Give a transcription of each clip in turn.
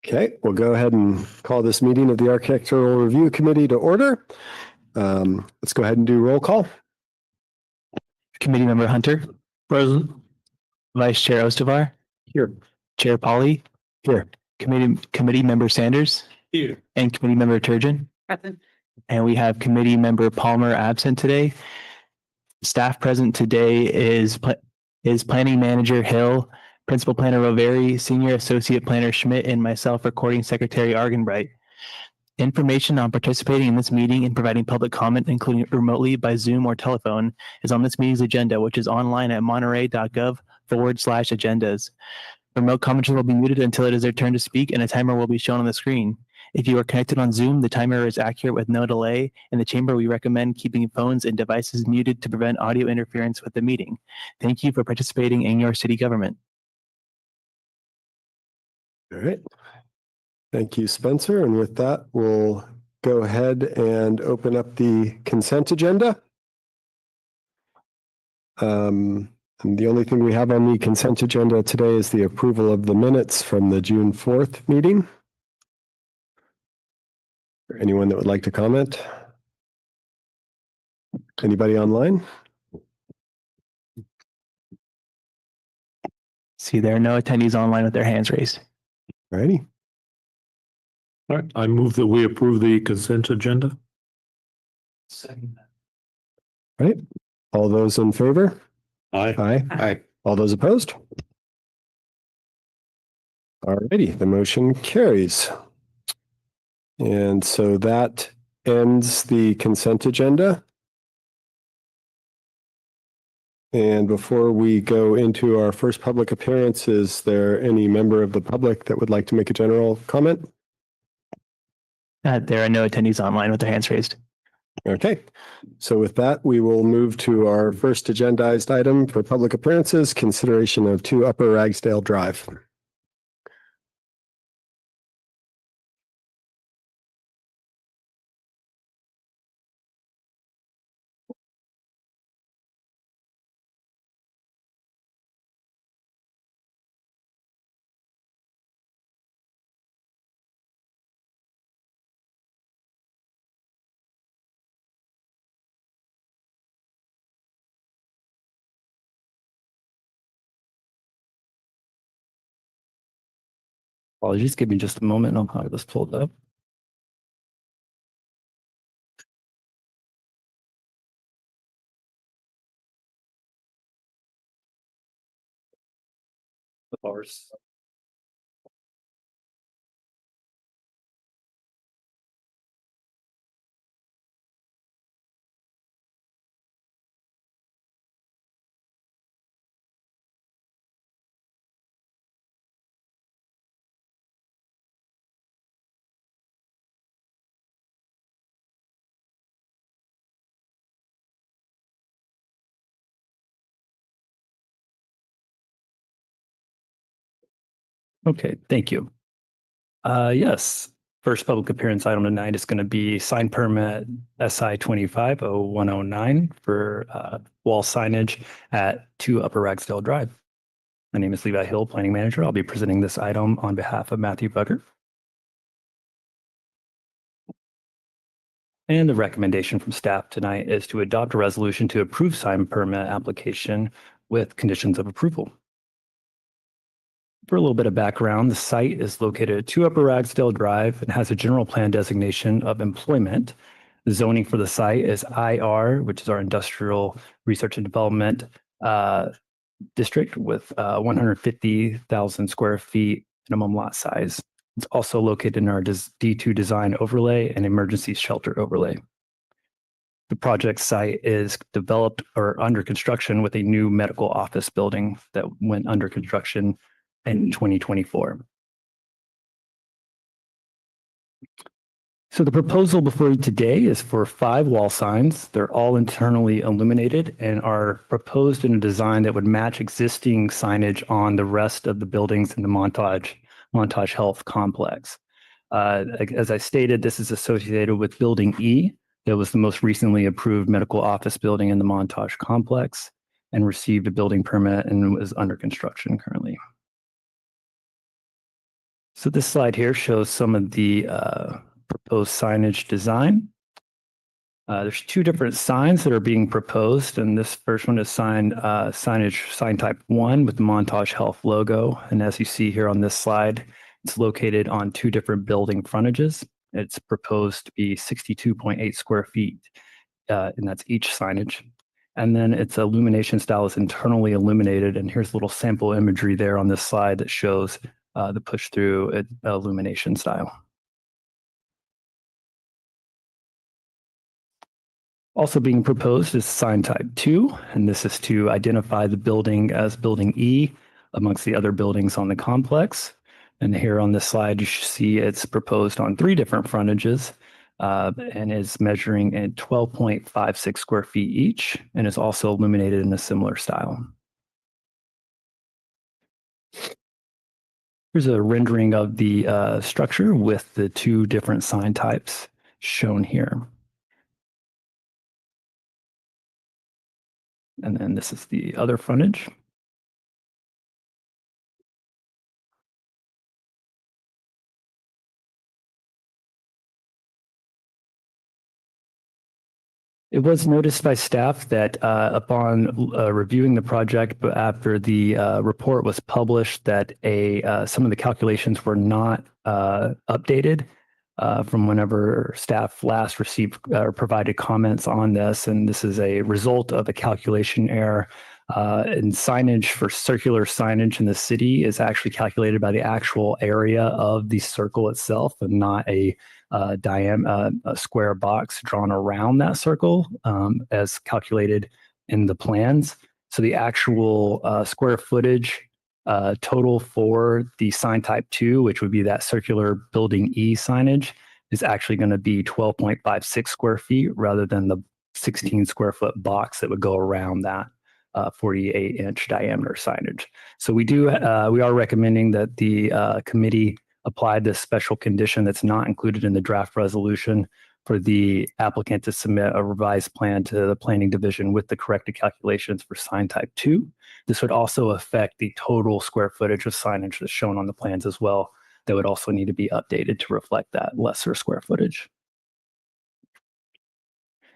Okay, we'll go ahead and call this meeting of the Architectural Review Committee to order. Let's go ahead and do roll call. Committee Member Hunter. Present. Vice Chair Ostavar. Here. Chair Polly. Here. Committee Member Sanders. Here. And Committee Member Turgeon. Present. And we have Committee Member Palmer absent today. Staff present today is Planning Manager Hill, Principal Planner Roveri, Senior Associate Planner Schmidt, and myself, Recording Secretary Argenbright. Information on participating in this meeting and providing public comment, including remotely by Zoom or telephone, is on this meeting's agenda, which is online at monterey.gov/agendas. Remote commenters will be muted until it is their turn to speak, and a timer will be shown on the screen. If you are connected on Zoom, the timer is accurate with no delay. In the chamber, we recommend keeping phones and devices muted to prevent audio interference with the meeting. Thank you for participating in your city government. All right. Thank you, Spencer. And with that, we'll go ahead and open up the consent agenda. And the only thing we have on the consent agenda today is the approval of the minutes from the June 4th meeting. Anyone that would like to comment? Anybody online? See, there are no attendees online with their hands raised. All righty. All right, I move that we approve the consent agenda. Second. Right. All those in favor? Aye. Aye. Aye. All those opposed? All righty, the motion carries. And so that ends the consent agenda. And before we go into our first public appearance, is there any member of the public that would like to make a general comment? There are no attendees online with their hands raised. Okay, so with that, we will move to our first agendized item for public appearances, consideration of 2 Upper Ragsdale Drive. Apologies, give me just a moment. I'll have this pulled up. The bars. Okay, thank you. Yes, first public appearance item tonight is going to be sign permit SI 250109 for wall signage at 2 Upper Ragsdale Drive. My name is Levi Hill, Planning Manager. I'll be presenting this item on behalf of Matthew Bugger. And the recommendation from staff tonight is to adopt a resolution to approve sign permit application with conditions of approval. For a little bit of background, the site is located at 2 Upper Ragsdale Drive and has a general plan designation of employment. The zoning for the site is IR, which is our Industrial Research and Development District with 150,000 square feet minimum lot size. It's also located in our D2 design overlay and emergency shelter overlay. The project site is developed or under construction with a new medical office building that went under construction in 2024. So the proposal before you today is for 5 wall signs. They're all internally illuminated and are proposed in a design that would match existing signage on the rest of the buildings in the Montage Health Complex. As I stated, this is associated with Building E. That was the most recently approved medical office building in the Montage Complex and received a building permit and was under construction currently. So this slide here shows some of the proposed signage design. There's two different signs that are being proposed, and this first one is sign type 1 with the Montage Health logo. And as you see here on this slide, it's located on two different building frontages. It's proposed to be 62.8 square feet, and that's each signage. And then its illumination style is internally illuminated. And here's a little sample imagery there on this slide that shows the push-through illumination style. Also being proposed is sign type 2, and this is to identify the building as building E amongst the other buildings on the complex. And here on this slide, you should see it's proposed on three different frontages and is measuring at 12.56 square feet each, and is also illuminated in a similar style. Here's a rendering of the structure with the two different sign types shown here. And then this is the other frontage. It was noticed by staff that upon reviewing the project, but after the report was published, that some of the calculations were not updated from whenever staff last received or provided comments on this. And this is a result of a calculation error. And signage for circular signage in the city is actually calculated by the actual area of the circle itself, and not a square box drawn around that circle as calculated in the plans. So the actual square footage total for the sign type 2, which would be that circular building E signage, is actually going to be 12.56 square feet rather than the 16 square foot box that would go around that 48-inch diameter signage. So we are recommending that the committee apply this special condition that's not included in the draft resolution for the applicant to submit a revised plan to the planning division with the corrected calculations for sign type 2. This would also affect the total square footage of signage that's shown on the plans as well. That would also need to be updated to reflect that lesser square footage.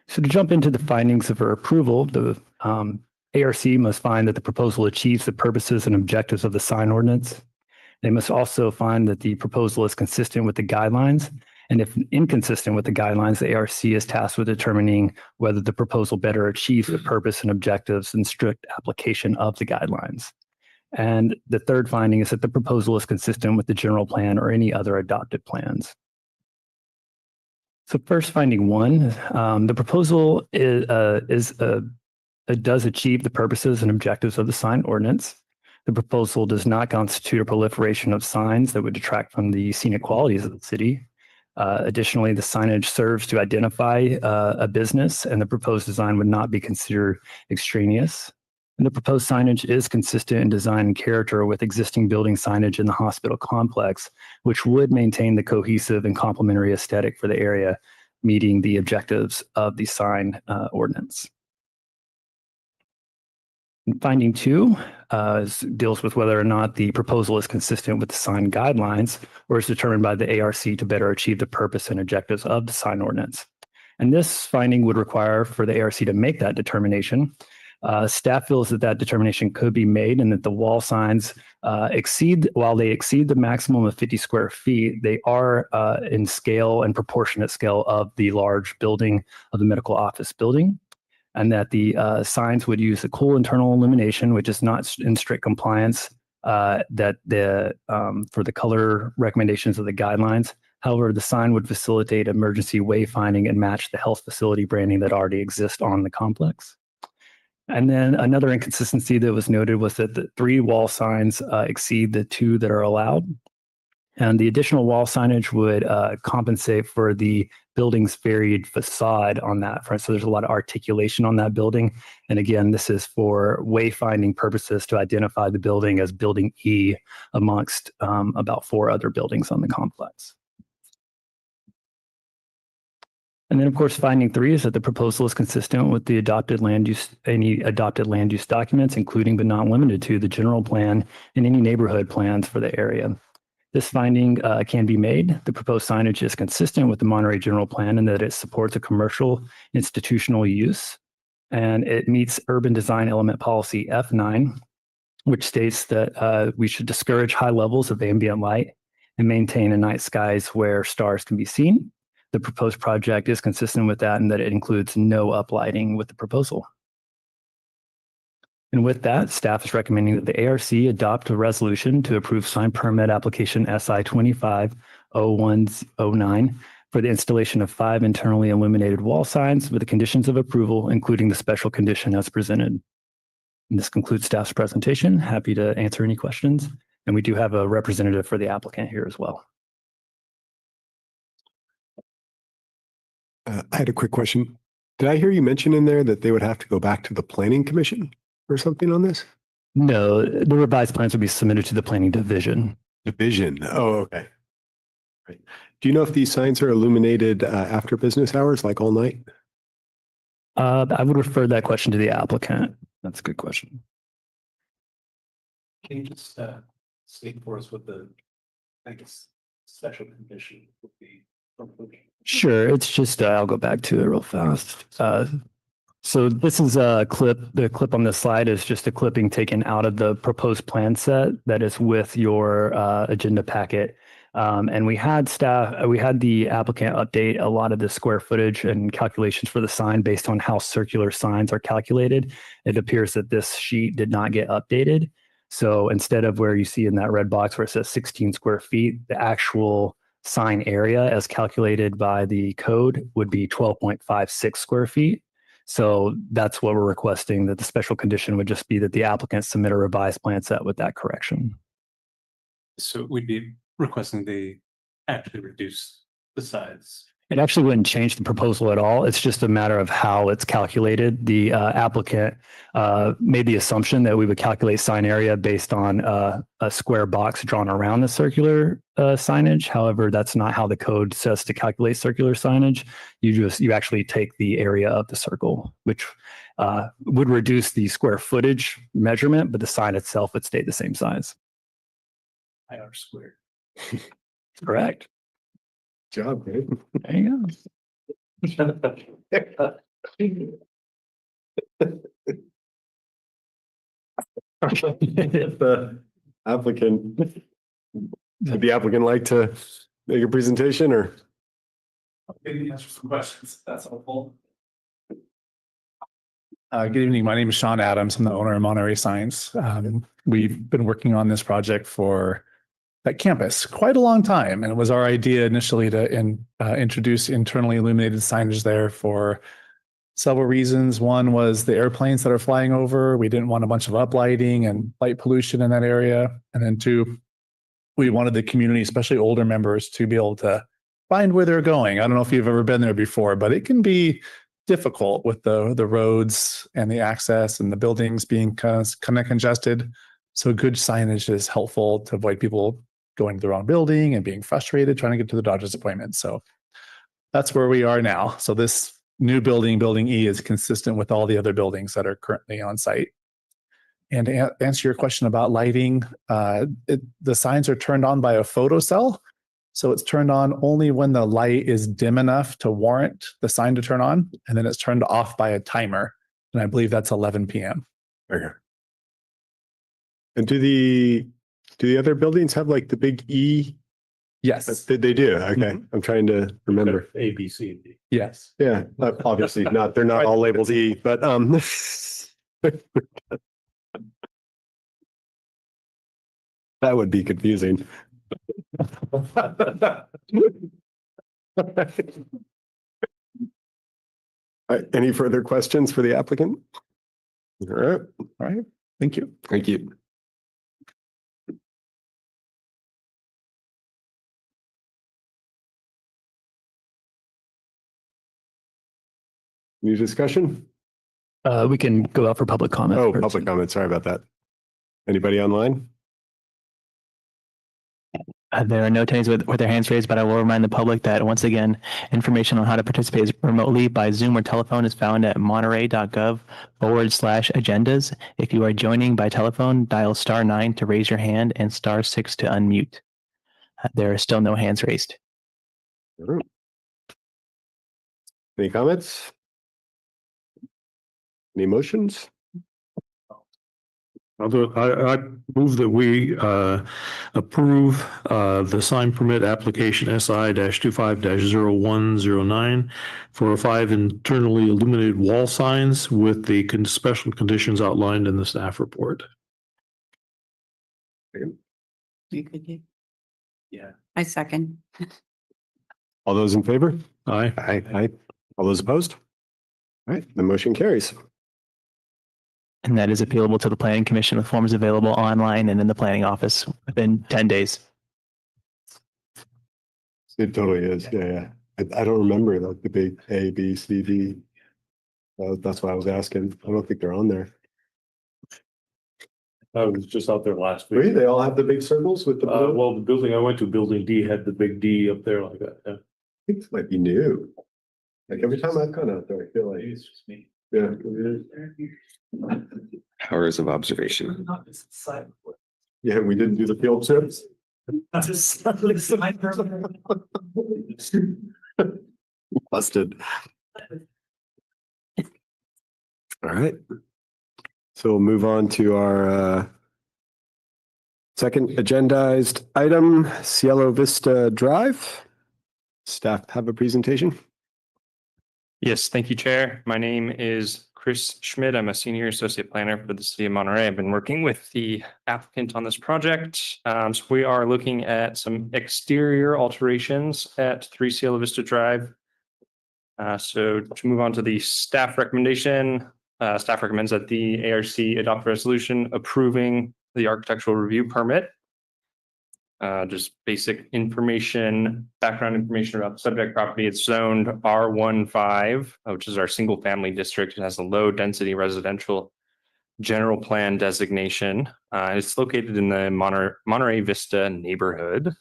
So to jump into the findings of our approval, the ARC must find that the proposal achieves the purposes and objectives of the sign ordinance. They must also find that the proposal is consistent with the guidelines. And if inconsistent with the guidelines, the ARC is tasked with determining whether the proposal better achieves the purpose and objectives and strict application of the guidelines. And the third finding is that the proposal is consistent with the general plan or any other adopted plans. So first, finding 1, the proposal does achieve the purposes and objectives of the sign ordinance. The proposal does not constitute a proliferation of signs that would detract from the scenic qualities of the city. Additionally, the signage serves to identify a business, and the proposed design would not be considered extraneous. And the proposed signage is consistent in design and character with existing building signage in the hospital complex, which would maintain the cohesive and complementary aesthetic for the area, meeting the objectives of the sign ordinance. And finding 2 deals with whether or not the proposal is consistent with the sign guidelines or is determined by the ARC to better achieve the purpose and objectives of the sign ordinance. And this finding would require for the ARC to make that determination. Staff feels that that determination could be made and that the wall signs while they exceed the maximum of 50 square feet, they are in scale and proportionate scale of the large building of the medical office building. And that the signs would use a cool internal illumination, which is not in strict compliance for the color recommendations of the guidelines. However, the sign would facilitate emergency wayfinding and match the health facility branding that already exists on the complex. And then another inconsistency that was noted was that the 3 wall signs exceed the 2 that are allowed. And the additional wall signage would compensate for the building's varied facade on that front. So there's a lot of articulation on that building. And again, this is for wayfinding purposes to identify the building as building E amongst about 4 other buildings on the complex. And then, of course, finding 3 is that the proposal is consistent with the adopted land use, any adopted land use documents, including but not limited to the general plan and any neighborhood plans for the area. This finding can be made. The proposed signage is consistent with the Monterey General Plan in that it supports a commercial institutional use, and it meets urban design element policy F9, which states that we should discourage high levels of ambient light and maintain a night skies where stars can be seen. The proposed project is consistent with that in that it includes no uplighting with the proposal. And with that, staff is recommending that the ARC adopt a resolution to approve sign permit application SI 250109 for the installation of 5 internally illuminated wall signs with the conditions of approval, including the special condition as presented. And this concludes staff's presentation. Happy to answer any questions. And we do have a representative for the applicant here as well. I had a quick question. Did I hear you mention in there that they would have to go back to the planning commission or something on this? No, the revised plans will be submitted to the planning division. Division. Oh, okay. Right. Do you know if these signs are illuminated after business hours, like all night? I would refer that question to the applicant. That's a good question. Can you just state for us what the, I guess, special condition would be? Sure. It's just, I'll go back to it real fast. So this is a clip. The clip on this slide is just a clipping taken out of the proposed plan set that is with your agenda packet. And we had the applicant update a lot of the square footage and calculations for the sign based on how circular signs are calculated. It appears that this sheet did not get updated. So instead of where you see in that red box where it says 16 square feet, the actual sign area as calculated by the code would be 12.56 square feet. So that's what we're requesting, that the special condition would just be that the applicant submit a revised plan set with that correction. So we'd be requesting they actually reduce the size. It actually wouldn't change the proposal at all. It's just a matter of how it's calculated. The applicant made the assumption that we would calculate sign area based on a square box drawn around the circular signage. However, that's not how the code says to calculate circular signage. You actually take the area of the circle, which would reduce the square footage measurement, but the sign itself would stay the same size. IR squared. Correct. Job, right? There you go. The applicant, would the applicant like to make a presentation or? Maybe answer some questions. That's helpful. Good evening. My name is Sean Adams. I'm the owner of Monterey Signs. We've been working on this project for at campus quite a long time, and it was our idea initially to introduce internally illuminated signage there for several reasons. One was the airplanes that are flying over. We didn't want a bunch of uplighting and light pollution in that area. And then two, we wanted the community, especially older members, to be able to find where they're going. I don't know if you've ever been there before, but it can be difficult with the roads and the access and the buildings being kind of congested. So good signage is helpful to avoid people going to the wrong building and being frustrated trying to get to the doctor's appointment. So that's where we are now. So this new building, Building E, is consistent with all the other buildings that are currently on site. And to answer your question about lighting, the signs are turned on by a photocell. So it's turned on only when the light is dim enough to warrant the sign to turn on, and then it's turned off by a timer. And I believe that's 11 p.m. Okay. And do the other buildings have like the big E? Yes. They do. Okay. I'm trying to remember. A, B, C, and D. Yes. Yeah, obviously not. They're not all labeled E, but that would be confusing. All right, any further questions for the applicant? All right. All right. Thank you. Thank you. New discussion? We can go out for public comment. Oh, first. public comment. Sorry about that. Anybody online? There are no attendees with their hands raised, but I will remind the public that once again, information on how to participate remotely by Zoom or telephone is found at monterey.gov/agendas. If you are joining by telephone, dial *9 to raise your hand and *6 to unmute. There are still no hands raised. Any comments? Any motions? I move that we approve the sign permit application SI 25-0109 for 5 internally illuminated wall signs with the special conditions outlined in the staff report. You could do. Yeah. I second. All those in favor? Aye. Aye. All those opposed? All right, the motion carries. And that is appealable to the planning commission with forms available online and in the planning office within 10 days. It totally is. Yeah. I don't remember like the big A, B, C, D. That's why I was asking. I don't think they're on there. I was just out there last Really? week. They all have the big circles with the blue? Well, the building I went to, building D, had the big D up there like that. Yeah. I think this might be new. Like every time I've gone out there, I feel like, Maybe it's just me. yeah. Hours of observation. Yeah, we didn't do the field trips. Busted. All right. So we'll move on to our second agendized item, Cielo Vista Drive. Staff have a presentation. Yes, thank you, Chair. My name is Chris Schmidt. I'm a senior associate planner for the city of Monterey. I've been working with the applicant on this project. So we are looking at some exterior alterations at 3 Cielo Vista Drive. So to move on to the staff recommendation, staff recommends that the ARC adopt a resolution approving the architectural review permit. Just basic information, background information about the subject property. It's zoned R15, which is our single family district. It has a low density residential general plan designation. It's located in the Monterey Vista neighborhood.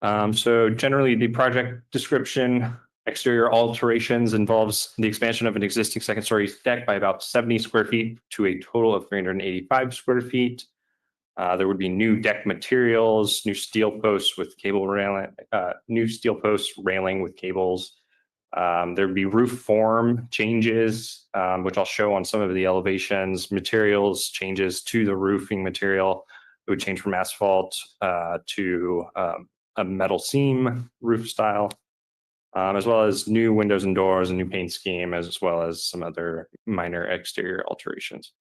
So generally the project description, exterior alterations involves the expansion of an existing second story deck by about 70 square feet to a total of 385 square feet. There would be new deck materials, new steel posts with cable railing, new steel posts railing with cables. There'd be roof form changes, which I'll show on some of the elevations, materials changes to the roofing material. It would change from asphalt to a metal seam roof style, as well as new windows and doors, a new paint scheme, as well as some other minor exterior alterations.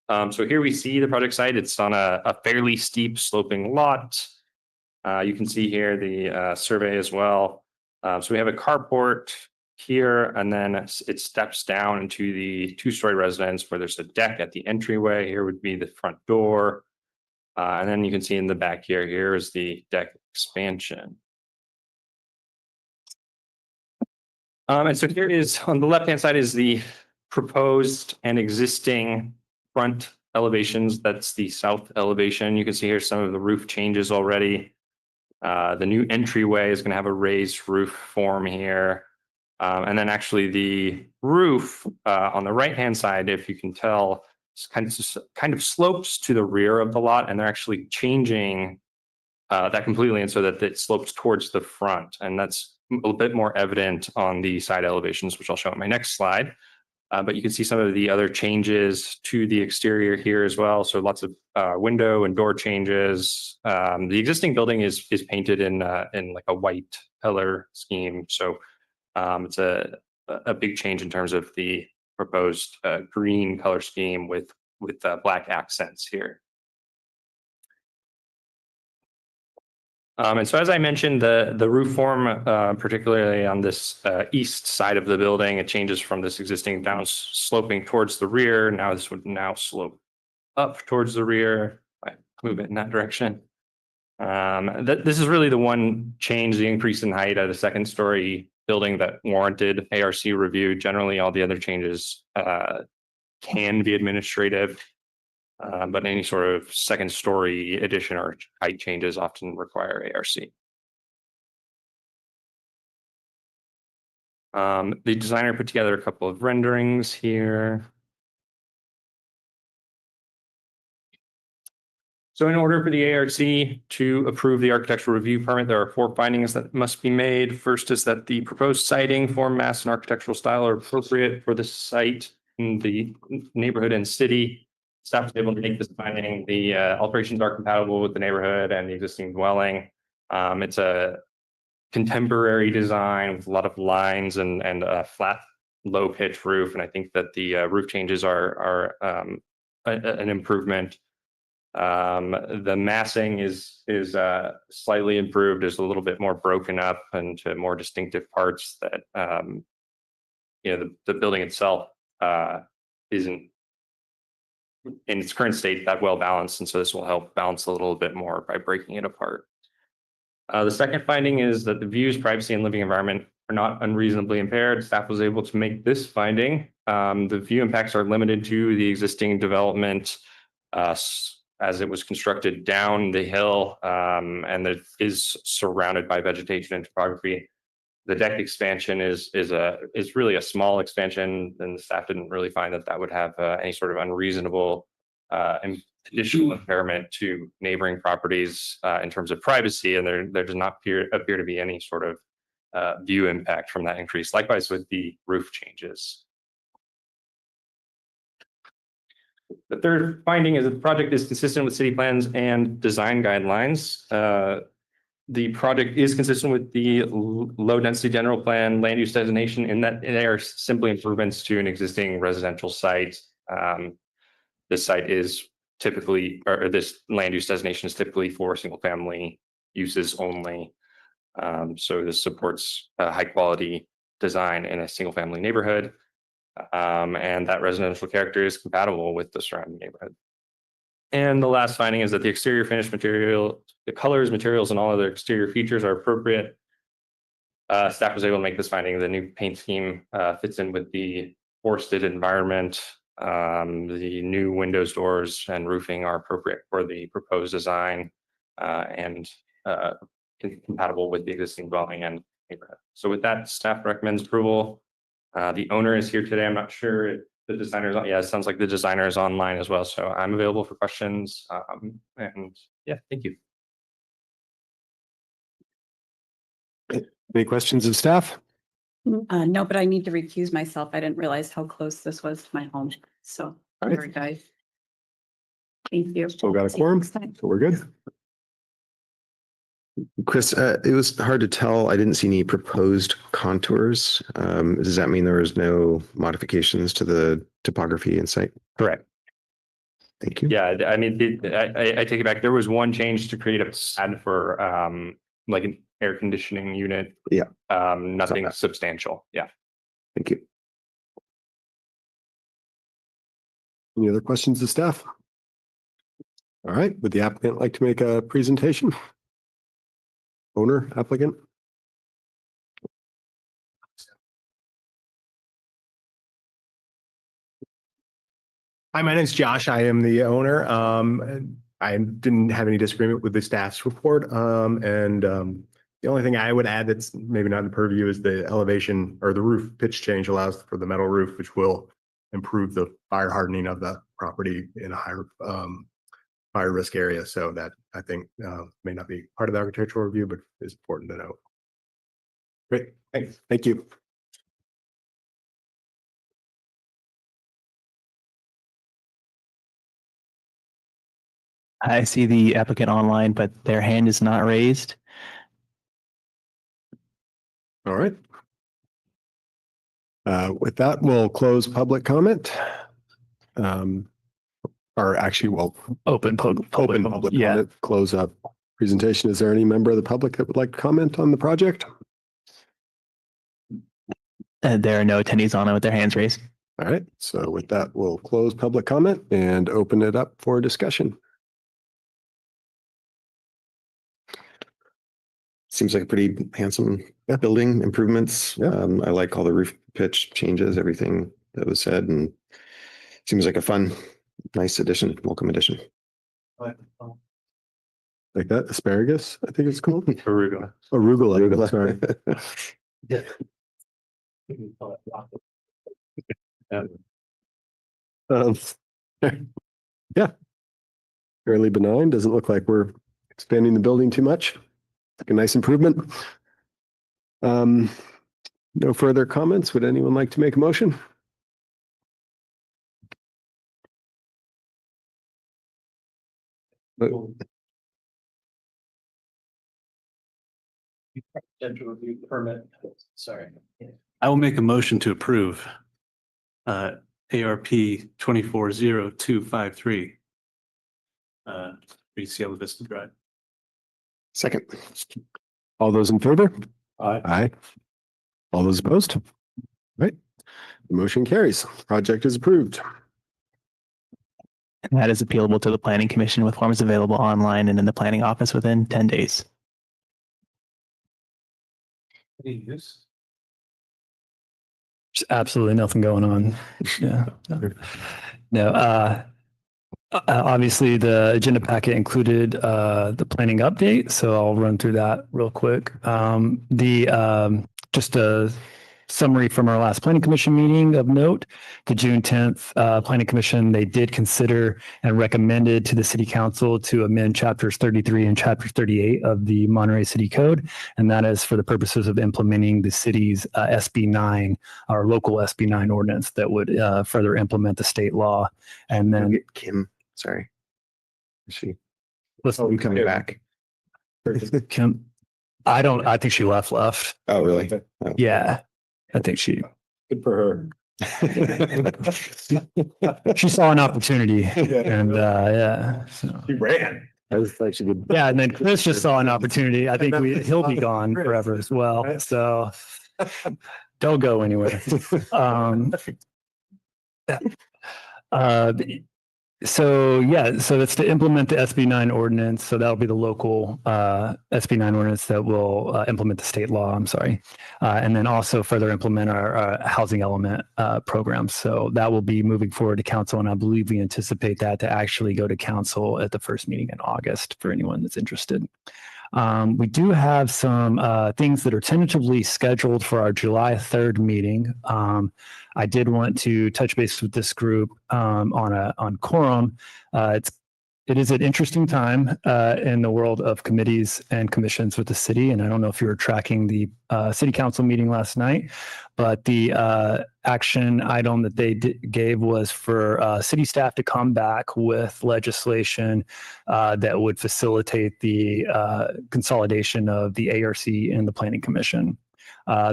So here we see the project site. It's on a fairly steep sloping lot. You can see here the survey as well. So we have a carport here, and then it steps down into the two-story residence where there's a deck at the entryway. Here would be the front door. And then you can see in the back here is the deck expansion. And so here is, on the left-hand side is the proposed and existing front elevations. That's the south elevation. You can see here some of the roof changes already. The new entryway is going to have a raised roof form here. And then actually the roof on the right-hand side, if you can tell, kind of slopes to the rear of the lot, and they're actually changing that completely, and so that it slopes towards the front. And that's a little bit more evident on the side elevations, which I'll show in my next slide. But you can see some of the other changes to the exterior here as well. So lots of window and door changes. The existing building is painted in like a white color scheme. So it's a big change in terms of the proposed green color scheme with black accents here. And so, as I mentioned, the roof form, particularly on this east side of the building, it changes from this existing down sloping towards the rear. Now this would now slope up towards the rear. I move it in that direction. This is really the one change, the increase in height at a second story building that warranted ARC review. Generally, all the other changes can be administrative. But any sort of second story addition or height changes often require ARC. The designer put together a couple of renderings here. So in order for the ARC to approve the architectural review permit, there are 4 findings that must be made. First is that the proposed siding, form, mass, and architectural style are appropriate for the site in the neighborhood and city. Staff was able to make this finding. The alterations are compatible with the neighborhood and the existing dwelling. It's a contemporary design with a lot of lines and a flat, low pitch roof. And I think that the roof changes are an improvement. The massing is slightly improved. There's a little bit more broken up into more distinctive parts that the building itself isn't in its current state that well balanced, and so this will help balance a little bit more by breaking it apart. The second finding is that the views, privacy, and living environment are not unreasonably impaired. Staff was able to make this finding. The view impacts are limited to the existing development as it was constructed down the hill, and it is surrounded by vegetation and topography. The deck expansion is really a small expansion, and the staff didn't really find that would have any sort of unreasonable additional impairment to neighboring properties in terms of privacy, and there does not appear to be any sort of view impact from that increase. Likewise with the roof changes. The third finding is that the project is consistent with city plans and design guidelines. The project is consistent with the low density general plan land use designation in that they are simply improvements to an existing residential site. This site is typically, or this land use designation is typically for single family uses only. So this supports high quality design in a single family neighborhood. And that residential character is compatible with the surrounding neighborhood. And the last finding is that the exterior finish material, the colors, materials, and all other exterior features are appropriate. Staff was able to make this finding. The new paint scheme fits in with the forested environment. The new windows, doors, and roofing are appropriate for the proposed design and compatible with the existing dwelling and neighborhood. So with that, staff recommends approval. The owner is here today. I'm not sure if the designer is on. Yeah, it sounds like the designer is online as well. So I'm available for questions. And yeah, thank you. Any questions of staff? No, but I need to recuse myself. I didn't realize how close this was to my home. So, All right. sorry, guys. Thank you. Still got a See you quorum, next time. so we're good. Chris, it was hard to tell. I didn't see any proposed contours. Does that mean there was no modifications to the topography and site? Correct. Thank you. Yeah, I mean, I take it back. There was one change to create a pad for like an air conditioning unit. Yeah. Nothing substantial. Yeah. Thank you. Any other questions of staff? All right, would the applicant like to make a presentation? Owner, applicant? Hi, my name is Josh. I am the owner. I didn't have any disagreement with the staff's report. The only thing I would add that's maybe not in the purview is the elevation or the roof pitch change allows for the metal roof, which will improve the fire hardening of the property in a higher risk area. So that I think may not be part of the architectural review, but is important to note. Great, thanks. Thank you. I see the applicant online, but their hand is not raised. All right. With that, we'll close public comment. Or actually, we'll Open open public Yeah, comment, close up presentation. Is there any member of the public that would like to comment on the project? there are no attendees on it with their hands raised. All right, so with that, we'll close public comment and open it up for discussion. Seems like a pretty handsome building improvements. Yeah. I like all the roof pitch changes, everything that was said, and seems like a fun, nice addition, welcome addition. Like that asparagus, I think it's called. Arugula. Arugula, sorry. Yeah. fairly benign. Doesn't look like we're expanding the building too much. Like a nice improvement. No further comments. Would anyone like to make a motion? Potential review permit, sorry. I will make a motion to approve ARP 240253. Reed Cielo Vista Drive. Second. All those in favor? Aye. Aye. All those opposed? Right. The motion carries. Project is approved. And that is appealable to the planning commission with forms available online and in the planning office within 10 days. Any use? There's absolutely nothing going on. Yeah. No, obviously the agenda packet included the planning update, so I'll run through that real quick. Just a summary from our last planning commission meeting of note, the June 10th planning commission, they did consider and recommended to the city council to amend chapters 33 and chapter 38 of the Monterey City Code. And that is for the purposes of implementing the city's SB 9, our local SB 9 ordinance that would further implement the state law. And then Kim, sorry. Is she listen, coming back? Kim, I think she left. Oh, really? Oh. Yeah. I think she Good for her. she saw an opportunity and yeah. So. She ran. I was like, she did. Yeah, and then Chris just saw an opportunity. I think he'll be gone forever as well. So don't go anywhere. So it's to implement the SB 9 ordinance. So that'll be the local SB 9 ordinance that will implement the state law. I'm sorry. And then also further implement our housing element program. So that will be moving forward to council. And I believe we anticipate that to actually go to council at the first meeting in August for anyone that's interested. We do have some things that are tentatively scheduled for our July 3rd meeting. I did want to touch base with this group on quorum. It is an interesting time in the world of committees and commissions with the city. And I don't know if you were tracking the city council meeting last night, but the action item that they gave was for city staff to come back with legislation that would facilitate the consolidation of the ARC and the Planning Commission.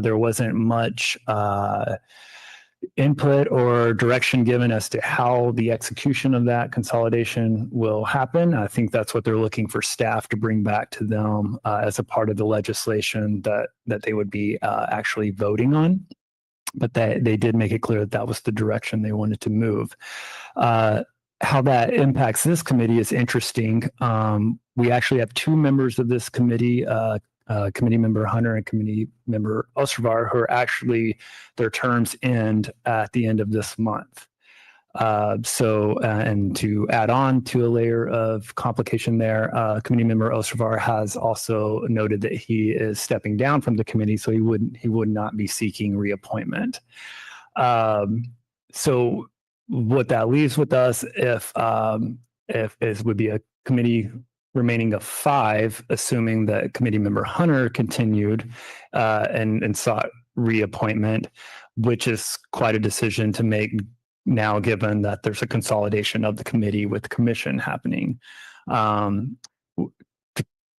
There wasn't much input or direction given as to how the execution of that consolidation will happen. I think that's what they're looking for staff to bring back to them as a part of the legislation that they would be actually voting on. But they did make it clear that that was the direction they wanted to move. How that impacts this committee is interesting. We actually have two members of this committee, committee member Hunter and committee member Ostervar, who are actually, their terms end at the end of this month. And to add on to a layer of complication there, committee member Ostervar has also noted that he is stepping down from the committee, so he would not be seeking reappointment. So what that leaves with us, if would be a committee remaining of 5, assuming that committee member Hunter continued and sought reappointment, which is quite a decision to make now, given that there's a consolidation of the committee with the commission happening. To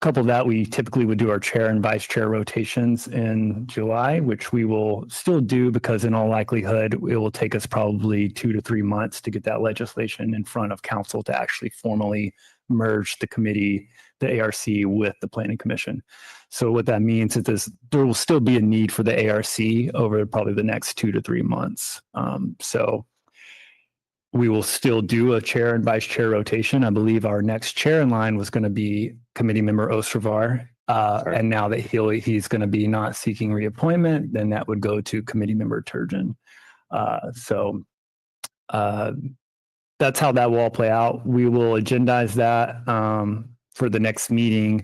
couple that, we typically would do our chair and vice chair rotations in July, which we will still do because in all likelihood, it will take us probably 2 to 3 months to get that legislation in front of council to actually formally merge the committee, the ARC, with the Planning Commission. So what that means is there will still be a need for the ARC over probably the next 2 to 3 months. So we will still do a chair and vice chair rotation. I believe our next chair in line was going to be committee member Ostervar. And now that he's going to be not seeking reappointment, then that would go to committee member Turgeon. That's how that will all play out. We will agendize that for the next meeting,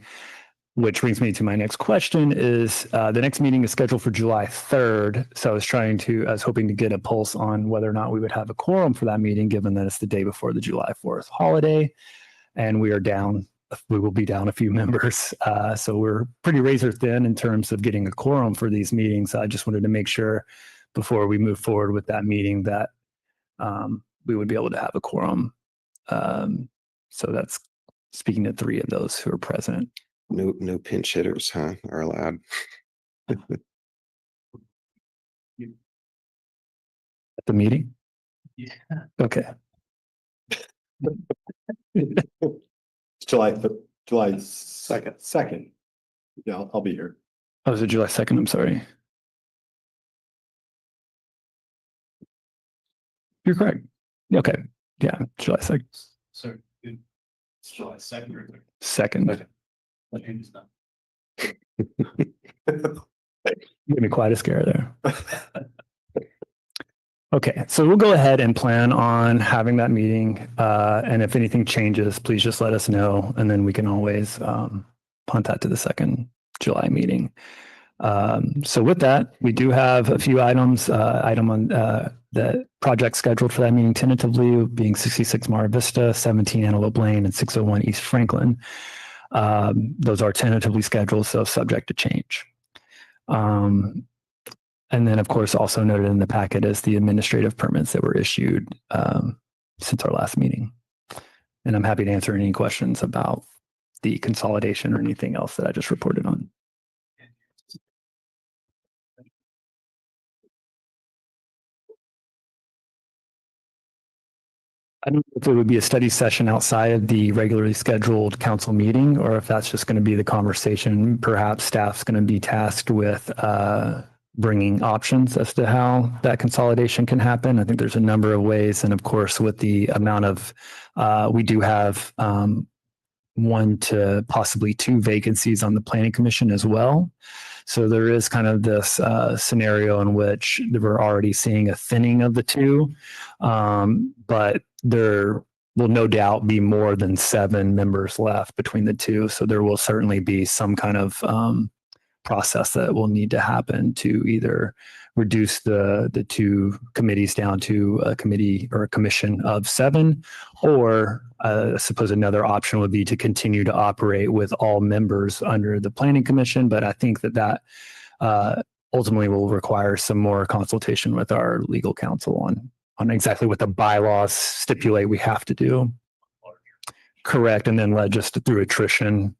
which brings me to my next question is the next meeting is scheduled for July 3rd. So I was hoping to get a pulse on whether or not we would have a quorum for that meeting, given that it's the day before the July 4th holiday. and we will be down a few members. So we're pretty razor thin in terms of getting a quorum for these meetings. I just wanted to make sure before we move forward with that meeting that we would be able to have a quorum. So that's speaking to 3 of those who are present. No pinch hitters, huh, are allowed. At the meeting? Yeah. Okay. July 2nd. Yeah, I'll be here. Oh, is it July 2nd? I'm sorry. You're correct. Okay. Yeah, July 2nd. So it's July 2nd or 3rd. 2nd. Like, it's not. Give me quite a scare there. Okay, so we'll go ahead and plan on having that meeting. And if anything changes, please just let us know. And then we can always punt that to the 2nd July meeting. So with that, we do have a few items, item on the project scheduled for that meeting tentatively being 66 Mara Vista, 17 Antelope Lane, and 601 East Franklin. Those are tentatively scheduled, so subject to change. And then, of course, also noted in the packet is the administrative permits that were issued since our last meeting. And I'm happy to answer any questions about the consolidation or anything else that I just reported on. I don't know if it would be a study session outside of the regularly scheduled council meeting, or if that's just going to be the conversation. Perhaps staff's going to be tasked with bringing options as to how that consolidation can happen. I think there's a number of ways. And of course, with the amount of, we do have 1 to possibly 2 vacancies on the planning commission as well. So there is kind of this scenario in which we're already seeing a thinning of the 2, but there will no doubt be more than 7 members left between the 2. So there will certainly be some kind of process that will need to happen to either reduce the 2 committees down to a committee or a commission of 7, or I suppose another option would be to continue to operate with all members under the planning commission. But I think that ultimately will require some more consultation with our legal counsel on exactly what the bylaws stipulate we have to do. Correct. And then let just through attrition,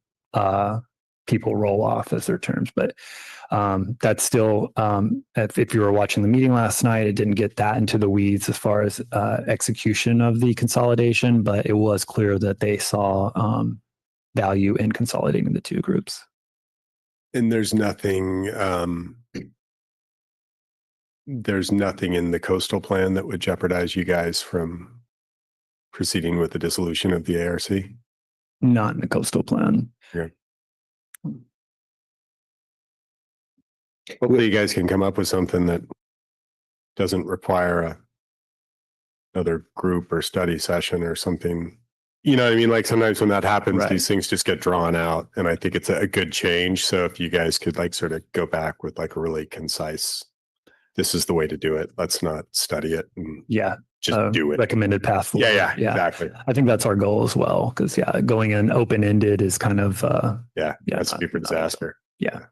people roll off as their terms. But that's still, if you were watching the meeting last night, it didn't get that into the weeds as far as execution of the consolidation, but it was clear that they saw value in consolidating the 2 groups. And there's nothing in the coastal plan that would jeopardize you guys from proceeding with the dissolution of the ARC? Not in the coastal plan. Yeah. Hopefully you guys can come up with something that doesn't require another group or study session or something. You know what I mean? Like sometimes when that happens, Right. These things just get drawn out, and I think it's a good change. So if you guys could like sort of go back with like a really concise, this is the way to do it. Let's not study it and Yeah. just do it. Recommended path forward. Yeah, exactly. I think that's our goal as well. Because going in open-ended is kind of Yeah, that's not- super not- disaster. Yeah.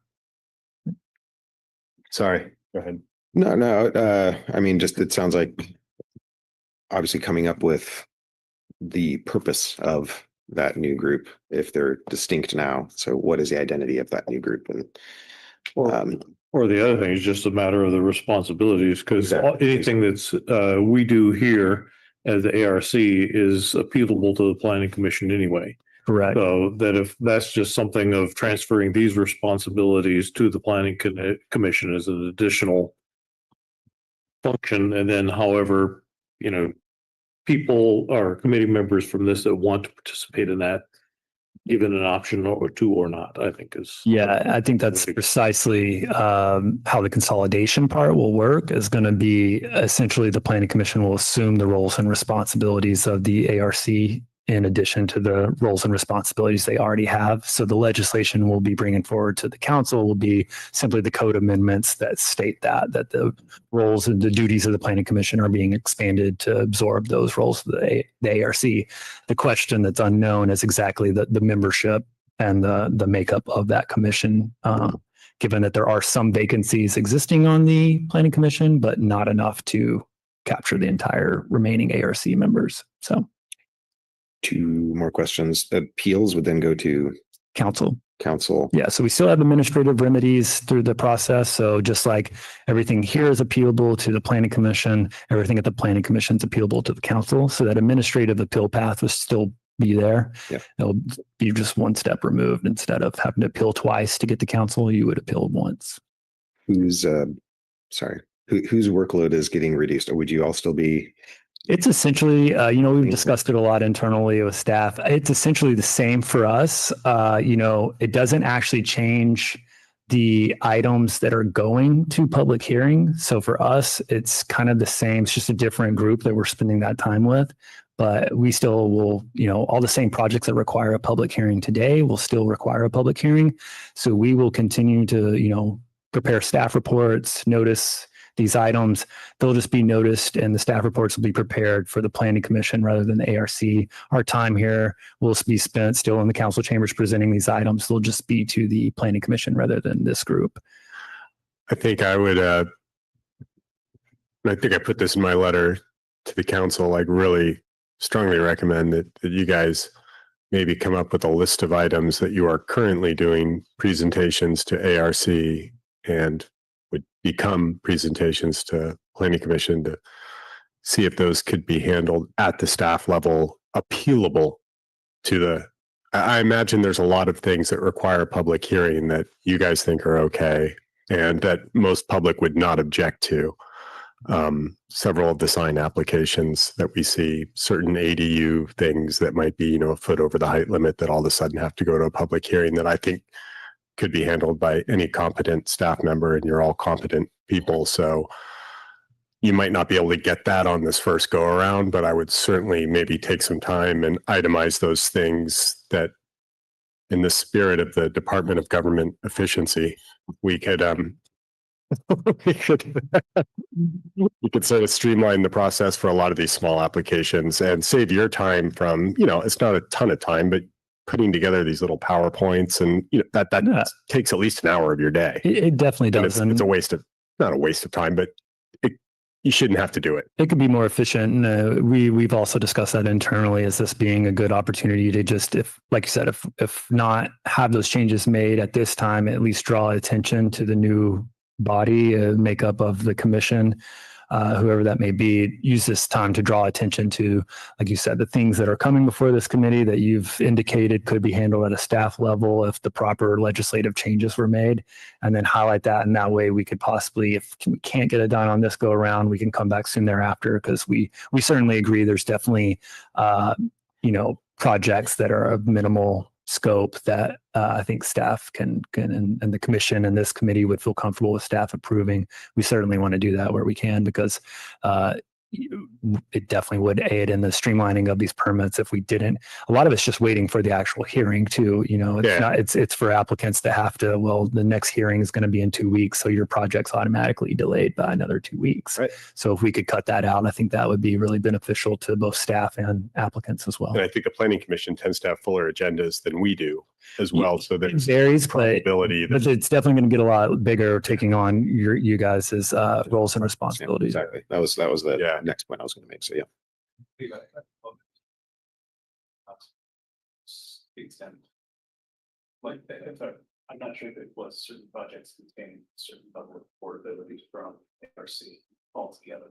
Sorry, go ahead. No, I mean, just, it sounds like obviously coming up with the purpose of that new group, if they're distinct now. So what is the identity of that new group? And Or the other thing is just a matter of the responsibilities, because Exactly. anything that's we do here as the ARC is appealable to the planning commission anyway. correct. So that if that's just something of transferring these responsibilities to the planning commission as an additional function, and then however, people or committee members from this that want to participate in that, given an option or 2 or not, I think is. Yeah, I think that's precisely how the consolidation part will work, is going to be essentially the planning commission will assume the roles and responsibilities of the ARC in addition to the roles and responsibilities they already have. So the legislation we'll be bringing forward to the council will be simply the code amendments that state that the roles and the duties of the planning commission are being expanded to absorb those roles of the ARC. The question that's unknown is exactly the membership and the makeup of that commission, given that there are some vacancies existing on the planning commission, but not enough to capture the entire remaining ARC members. So Two more questions. Appeals would then go to council. council. Yeah, so we still have administrative remedies through the process. So just like everything here is appealable to the planning commission, everything at the planning commission is appealable to the council. So that administrative appeal path will still be there. Yeah. It'll be just one step removed. Instead of having to appeal twice to get to council, you would appeal once. Whose whose workload is getting reduced? Or would you all still be? It's essentially, we've discussed it a lot internally with staff. It's essentially the same for us. It doesn't actually change the items that are going to public hearing. So for us, it's kind of the same. It's just a different group that we're spending that time with. But we still will, all the same projects that require a public hearing today will still require a public hearing. So we will continue to, prepare staff reports, notice these items. They'll just be noticed and the staff reports will be prepared for the planning commission rather than the ARC. Our time here will be spent still in the council chambers presenting these items. They'll just be to the planning commission rather than this group. I think I would, I think I put this in my letter to the council, like really strongly recommend that you guys maybe come up with a list of items that you are currently doing presentations to ARC and would become presentations to planning commission to see if those could be handled at the staff level, appealable to the, I imagine there's a lot of things that require a public hearing that you guys think are okay and that most public would not object to. Several of the sign applications that we see, certain ADU things that might be, a foot over the height limit that all of a sudden have to go to a public hearing that I think could be handled by any competent staff member, and you're all competent people. So you might not be able to get that on this first go around, but I would certainly maybe take some time and itemize those things that in the spirit of the Department of Government Efficiency, we could we could sort of streamline the process for a lot of these small applications and save your time from, it's not a ton of time, but putting together these little PowerPoints and that takes at least an hour of your day. It definitely does. It's a waste of, not a waste of time, but you shouldn't have to do it. It could be more efficient. We've also discussed that internally as this being a good opportunity to just, like you said, if not have those changes made at this time, at least draw attention to the new body makeup of the commission, whoever that may be, use this time to draw attention to, like you said, the things that are coming before this committee that you've indicated could be handled at a staff level if the proper legislative changes were made, and then highlight that. And that way we could possibly, if we can't get it done on this go around, we can come back soon thereafter, because we certainly agree there's definitely, projects that are of minimal scope that I think staff can and the commission and this committee would feel comfortable with staff approving. We certainly want to do that where we can, because it definitely would aid in the streamlining of these permits if we didn't. A lot of it's just waiting for the actual hearing too. It's for applicants to have to, the next hearing is going to be in 2 weeks, so your project's automatically delayed by another 2 weeks. Right. So if we could cut that out, I think that would be really beneficial to both staff and applicants as well. And I think the planning commission tends to have fuller agendas than we do as well. So It there's varies, probability but it's definitely going to get a lot bigger, taking on you guys' roles and responsibilities. Exactly. That was the next point I was going to make. So yeah. Extend. I'm not sure if it was certain projects containing certain level of affordability from ARC altogether.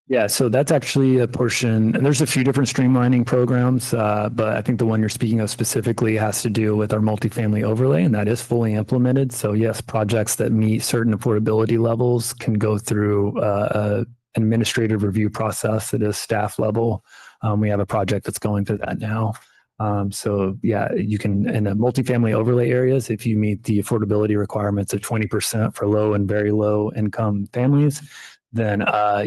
Yeah, so that's actually a portion, and there's a few different streamlining programs, but I think the one you're speaking of specifically has to do with our multifamily overlay, and that is fully implemented. So yes, projects that meet certain affordability levels can go through an administrative review process at a staff level. We have a project that's going through that now. So yeah, you can, in the multifamily overlay areas, if you meet the affordability requirements of 20% for low and very low income families, then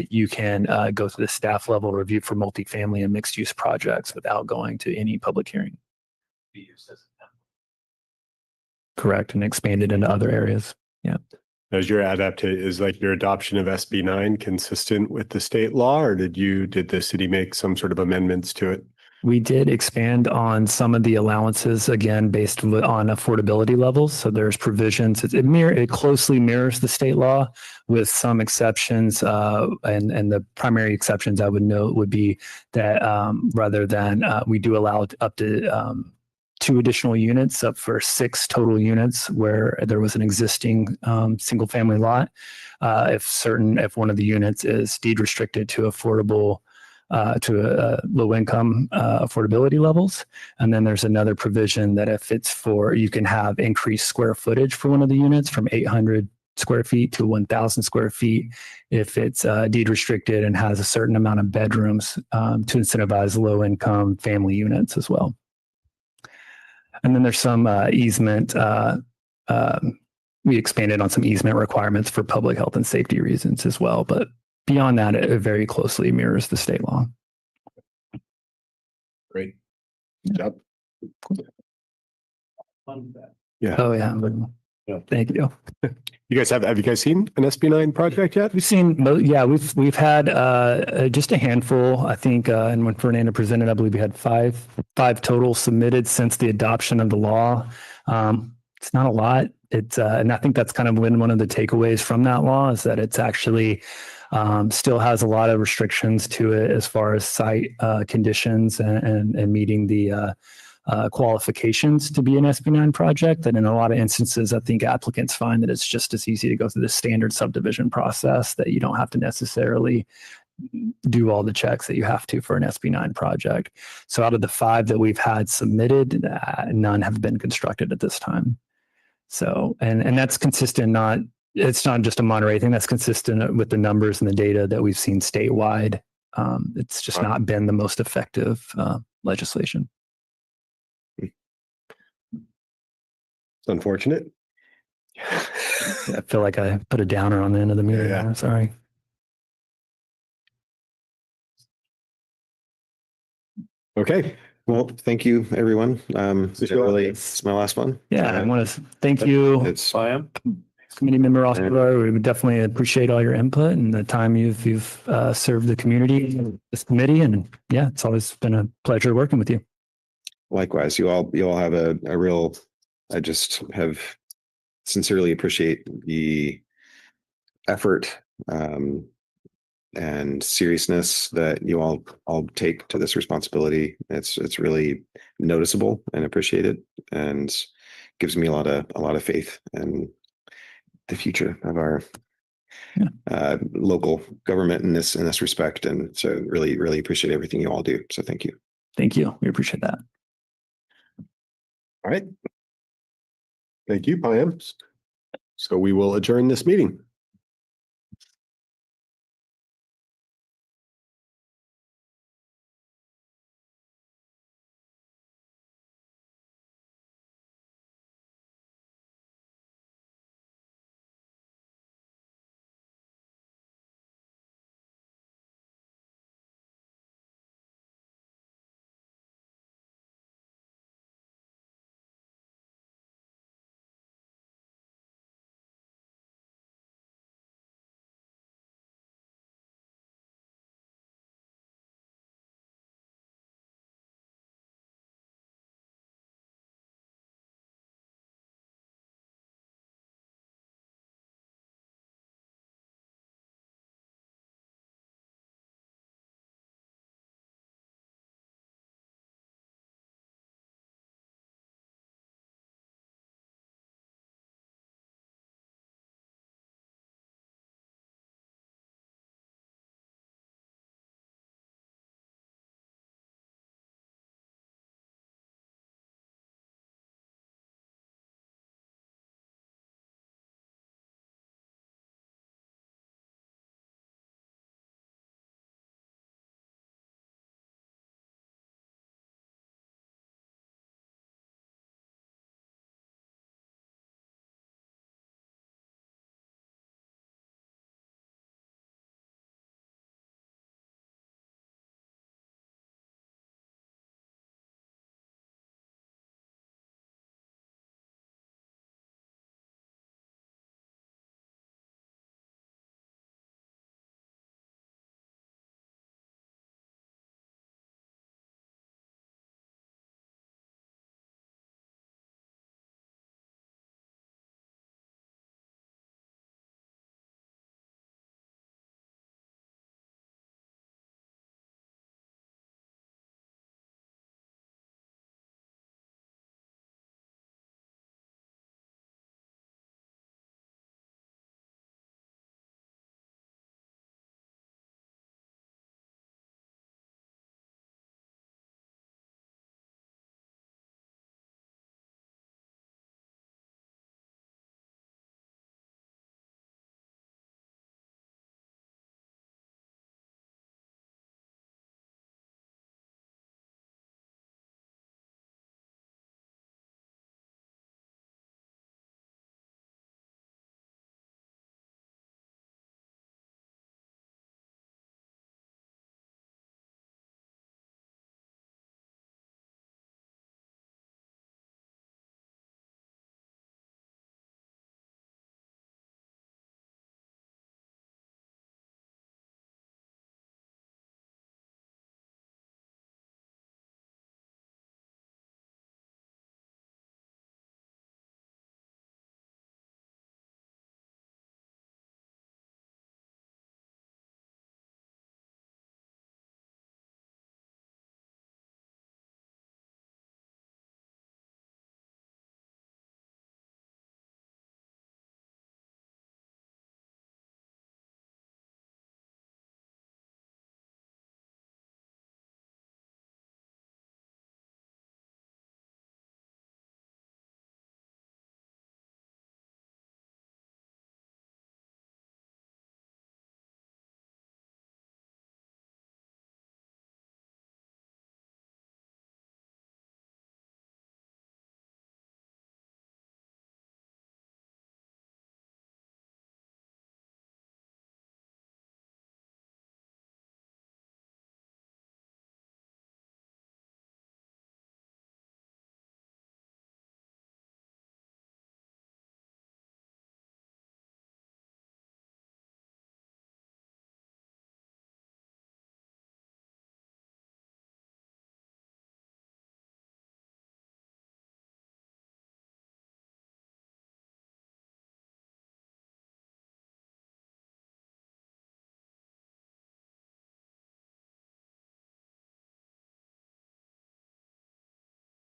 you can go to the staff level review for multifamily and mixed use projects without going to any public hearing. Correct, and expanded into other areas. Is your is like your adoption of SB 9 consistent with the state law, or did the city make some sort of amendments to it? We did expand on some of the allowances, again, based on affordability levels. So there's provisions. It closely mirrors the state law with some exceptions. And the primary exceptions I would note would be that rather than we do allow up to 2 additional units up for 6 total units where there was an existing single family lot. If one of the units is deed restricted to affordable to low income affordability levels. And then there's another provision that if it's you can have increased square footage for one of the units from 800 square feet to 1,000 square feet if it's deed restricted and has a certain amount of bedrooms to incentivize low income family units as well. And then there's some easement. We expanded on some easement requirements for public health and safety reasons as well. But beyond that, it very closely mirrors the state law. Great. Good job. Yeah. Oh, yeah. Thank you. You guys have you guys seen an SB 9 project yet? We've seen, we've had just a handful, I think, and when Fernanda presented, I believe we had five total submitted since the adoption of the law. It's not a lot. And I think that's kind of been one of the takeaways from that law is that it's actually still has a lot of restrictions to it as far as site conditions and meeting the qualifications to be an SB 9 project. And in a lot of instances, I think applicants find that it's just as easy to go through the standard subdivision process, that you don't have to necessarily do all the checks that you have to for an SB 9 project. So out of the 5 that we've had submitted, none have been constructed at this time. So, and that's consistent, it's not just a Monterey thing, that's consistent with the numbers and the data that we've seen statewide. It's just not been the most effective legislation. It's unfortunate. I feel like I put a downer on the end of the meeting. Yeah. I'm sorry. Okay, well, thank you, everyone. It's my last one. Yeah, I want to thank you, It's committee member Oscar. We would definitely appreciate all your input and the time you've served the community, this committee, and yeah, it's always been a pleasure working with you. likewise. You all have a real. I just have sincerely appreciate the effort and seriousness that you all take to this responsibility. It's really noticeable and appreciated, and gives me a lot of faith in the future of our local government in this respect. And so really appreciate everything you all do. So thank you. Thank you. We appreciate that. All right. Thank you, Pam. So we will adjourn this meeting.